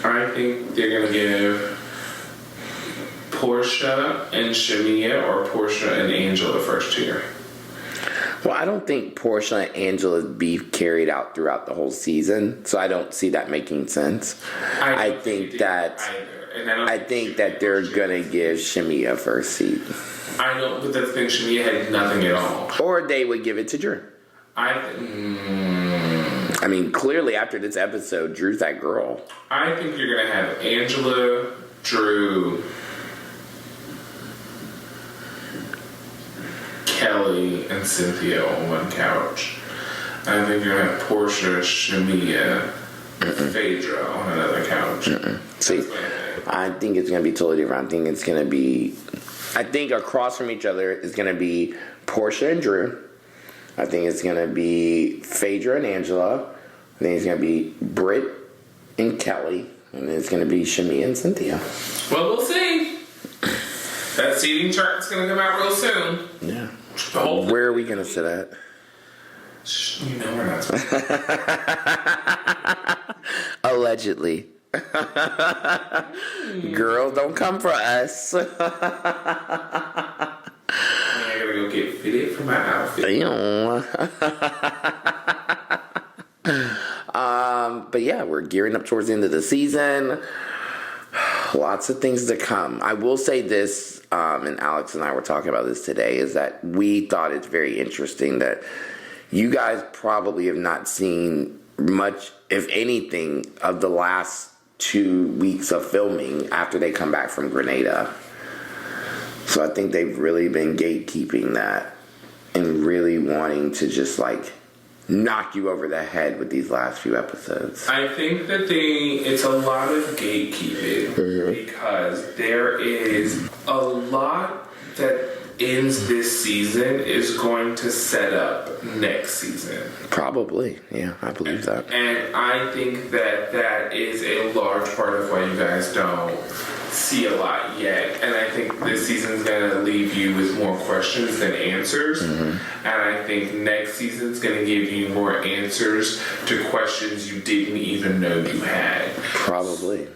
Speaker 2: I think they're going to give Portia and Shamia or Portia and Angela first tier.
Speaker 1: Well, I don't think Portia and Angela's beef carried out throughout the whole season, so I don't see that making sense. I think that they're gonna give Shamia first seat.
Speaker 2: I know, but the thing, Shamia had nothing at all.
Speaker 1: Or they would give it to Drew. I mean, clearly after this episode, Drew's that girl.
Speaker 2: I think you're gonna have Angela, Drew, Kelly, and Cynthia on one couch. I think you're gonna have Portia, Shamia, and Phaedra on another couch.
Speaker 1: See, I think it's gonna be totally different. I think across from each other is gonna be Portia and Drew. I think it's gonna be Phaedra and Angela. I think it's going to be Britt and Kelly. And it's going to be Shami and Cynthia.
Speaker 2: Well, we'll see. That seating chart's going to come out real soon.
Speaker 1: Yeah.
Speaker 2: Hopefully.
Speaker 1: Where are we going to sit at?
Speaker 2: You know we're not supposed to.
Speaker 1: Allegedly. Girls, don't come for us.
Speaker 2: I gotta go get fitted for my outfit.
Speaker 1: But yeah, we're gearing up towards the end of the season. Lots of things to come. I will say this, and Alex and I were talking about this today, is that we thought it's very interesting that you guys probably have not seen much, if anything, of the last 2 weeks of filming after they come back from Grenada. So I think they've really been gatekeeping that and really wanting to just like knock you over the head with these last few episodes.
Speaker 2: I think that it's a lot of gatekeeping because there is a lot that ends this season is going to set up next season.
Speaker 1: Probably, yeah, I believe that.
Speaker 2: And I think that is a large part of why you guys don't see a lot yet. And I think this season's going to leave you with more questions than answers. And I think next season's going to give you more answers to questions you didn't even know you had.
Speaker 1: Probably.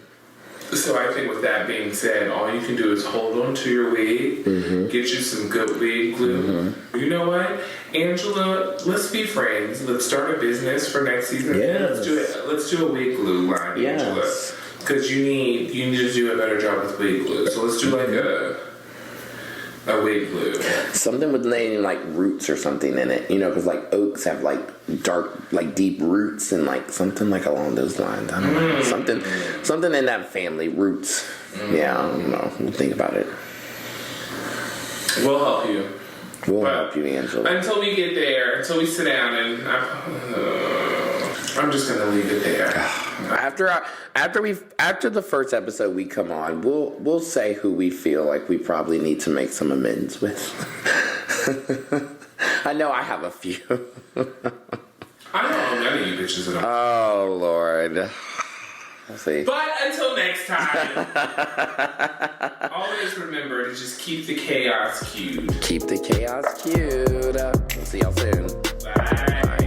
Speaker 2: So I think with that being said, all you can do is hold on to your wig, get you some good wig glue. You know what? Angela, let's be friends. Let's start a business for next season.
Speaker 1: Yes.
Speaker 2: Let's do a wig glue line,
Speaker 1: Yes.
Speaker 2: Angela. Because you need to do a better job with wig glue. So let's do like a wig glue. Something
Speaker 1: with name like roots or something in it, because like oaks have like dark, like deep roots and like something like along those lines. I don't know. Something in that family, roots. Yeah, I don't know. We'll think about it.
Speaker 2: We'll help you.
Speaker 1: We'll help you, Angela.
Speaker 2: Until we get there, until we sit down and I'm just gonna leave it there.
Speaker 1: After the first episode we come on, we'll say who we feel like we probably need to make some amends with. I know I have a few.
Speaker 2: I don't know none of you bitches at all.
Speaker 1: Oh Lord. Let's see.
Speaker 2: But until next time, always remember to just keep the chaos cute.
Speaker 1: Keep the chaos cute. We'll see y'all soon.
Speaker 2: Bye.